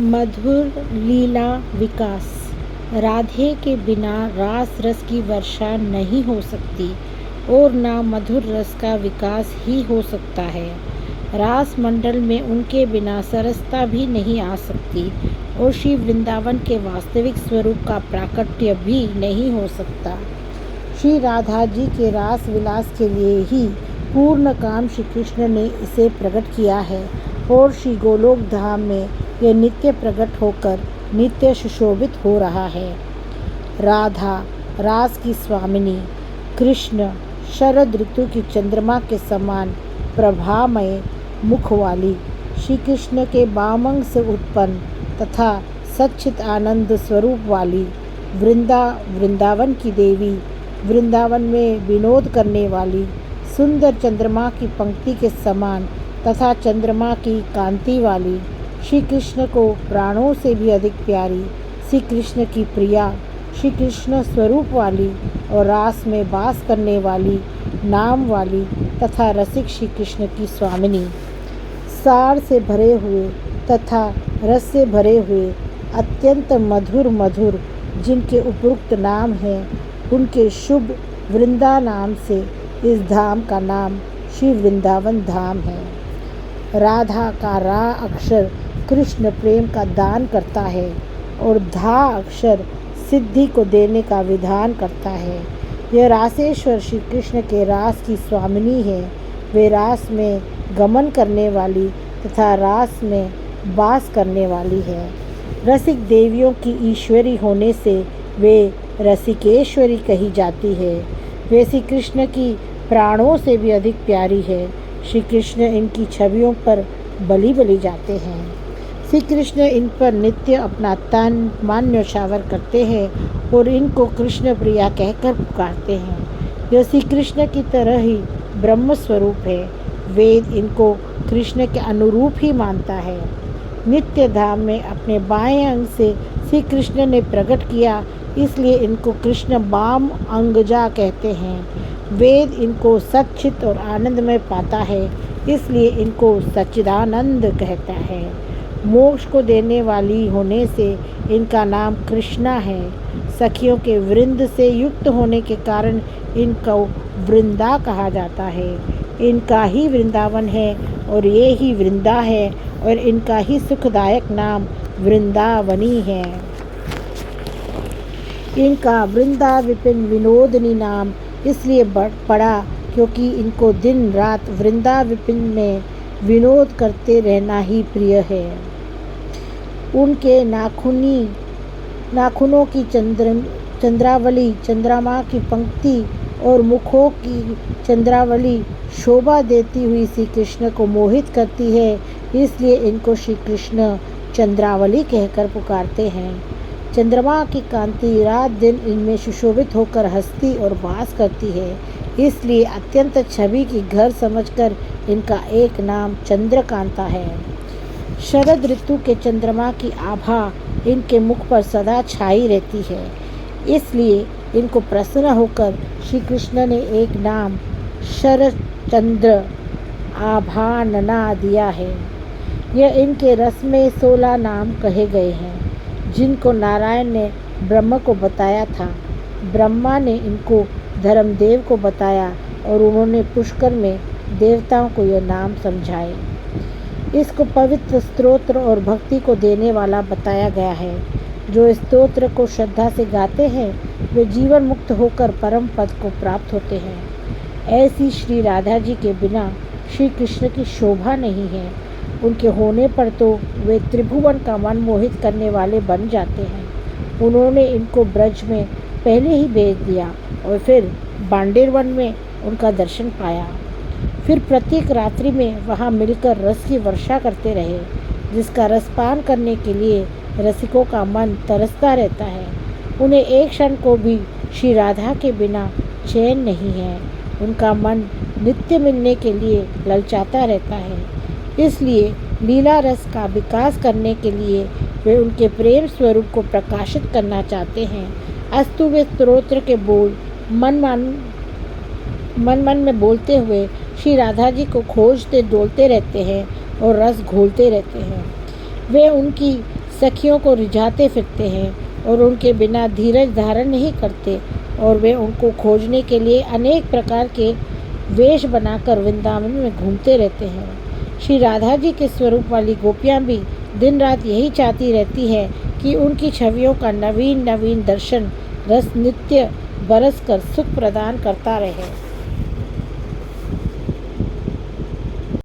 मधुर लीला विकास। राधे के बिना रास रस की वर्षा नहीं हो सकती और ना मधुर रस का विकास ही हो सकता है। रास मंडल में उनके बिना सरसता भी नहीं आ सकती और श्री वृंदावन के वास्तविक स्वरूप का प्राकट्य भी नहीं हो सकता। श्री राधा जी के रास विलास के लिए ही पूर्ण काम श्री कृष्ण ने इसे प्रकट किया है और श्री गोलोक धाम में यह नित्य प्रकट होकर नित्य सुशोभित हो रहा है। राधा रास की स्वामिनी, कृष्ण शरद ऋतु की चंद्रमा के समान प्रभामय मुख वाली, श्री कृष्ण के बामंग से उत्पन्न तथा सच्चित आनंद स्वरूप वाली, वृंदावन की देवी, वृंदावन में विनोद करने वाली, सुंदर चंद्रमा की पंक्ति के समान तथा चंद्रमा की कांति वाली, श्री कृष्ण को प्राणों से भी अधिक प्यारी, श्री कृष्ण की प्रिया, श्री कृष्ण स्वरूप वाली और रास में वास करने वाली, नाम वाली तथा रसिक श्री कृष्ण की स्वामिनी, सार से भरे हुए तथा रस से भरे हुए अत्यंत मधुर जिनके उपयुक्त नाम हैं, उनके शुभ वृंदा नाम से इस धाम का नाम श्री वृंदावन धाम है। राधा का रा अक्षर कृष्ण प्रेम का दान करता है और धा अक्षर सिद्धि को देने का विधान करता है। यह रासेश्वर श्री कृष्ण के रास की स्वामिनी है। वे रास में गमन करने वाली तथा रास में वास करने वाली है। रसिक देवियों की ईश्वरी होने से वे रसिकेश्वरी कही जाती है। वे श्री कृष्ण की प्राणों से भी अधिक प्यारी है। श्री कृष्ण इनकी छवियों पर बलि जाते हैं। श्री कृष्ण इन पर नित्य अपना तन मन न्यौछावर करते हैं और इनको कृष्ण प्रिया कहकर पुकारते हैं। यह श्री कृष्ण की तरह ही ब्रह्म स्वरूप है। वेद इनको कृष्ण के अनुरूप ही मानता है। नित्य धाम में अपने बाएं अंग से श्री कृष्ण ने प्रकट किया, इसलिए इनको कृष्ण बाम अंगजा कहते हैं। वेद इनको सच्चित और आनंदमय पाता है, इसलिए इनको सच्चिदानंद कहता है। मोक्ष को देने वाली होने से इनका नाम कृष्णा है। सखियों के वृंद से युक्त होने के कारण इनको वृंदा कहा जाता है। इनका ही वृंदावन है और ये ही वृंदा है और इनका ही सुखदायक नाम वृंदावनी है। इनका वृंदा विपिन विनोदनी नाम इसलिए पड़ा क्योंकि इनको दिन रात वृंदा विपिन में विनोद करते रहना ही प्रिय है। उनके नाखूनों की चंद्रावली, चंद्रमा की पंक्ति और मुखों की चंद्रावली शोभा देती हुई श्री कृष्ण को मोहित करती है, इसलिए इनको श्री कृष्ण चंद्रावली कहकर पुकारते हैं। चंद्रमा की कांति रात दिन इनमें सुशोभित होकर हंसती और वास करती है, इसलिए अत्यंत छवि की घर समझकर इनका एक नाम चंद्रकांता है। शरद ऋतु के चंद्रमा की आभा इनके मुख पर सदा छाई रहती है, इसलिए इनको प्रसन्न होकर श्री कृष्ण ने एक नाम शरद चंद्र आभानना दिया है। यह इनके रस में 16 नाम कहे गए हैं, जिनको नारायण ने ब्रह्म को बताया था। ब्रह्मा ने इनको धर्मदेव को बताया और उन्होंने पुष्कर में देवताओं को यह नाम समझाए। इसको पवित्र स्तोत्र और भक्ति को देने वाला बताया गया है। जो स्तोत्र को श्रद्धा से गाते हैं वे जीवन मुक्त होकर परम पद को प्राप्त होते हैं। ऐसी श्री राधा जी के बिना श्री कृष्ण की शोभा नहीं है। उनके होने पर तो वे त्रिभुवन का मन मोहित करने वाले बन जाते हैं। उन्होंने इनको ब्रज में पहले ही भेज दिया और फिर बांडेर वन में उनका दर्शन पाया। फिर प्रत्येक रात्रि में वहाँ मिलकर रस की वर्षा करते रहे, जिसका रसपान करने के लिए रसिकों का मन तरसता रहता है। उन्हें एक क्षण को भी श्री राधा के बिना चैन नहीं है। उनका मन नित्य मिलने के लिए ललचाता रहता है, इसलिए लीला रस का विकास करने के लिए वे उनके प्रेम स्वरूप को प्रकाशित करना चाहते हैं। अस्तु वे स्तोत्र के बोल मन में बोलते हुए श्री राधा जी को खोजते डोलते रहते हैं और रस घोलते रहते हैं। वे उनकी सखियों को रिझाते फिरते हैं और उनके बिना धीरज धारण नहीं करते, और वे उनको खोजने के लिए अनेक प्रकार के वेश बनाकर वृंदावन में घूमते रहते हैं। श्री राधा जी के स्वरूप वाली गोपियाँ भी दिन रात यही चाहती रहती है कि उनकी छवियों का नवीन नवीन दर्शन रस नित्य बरस कर सुख प्रदान करता रहे।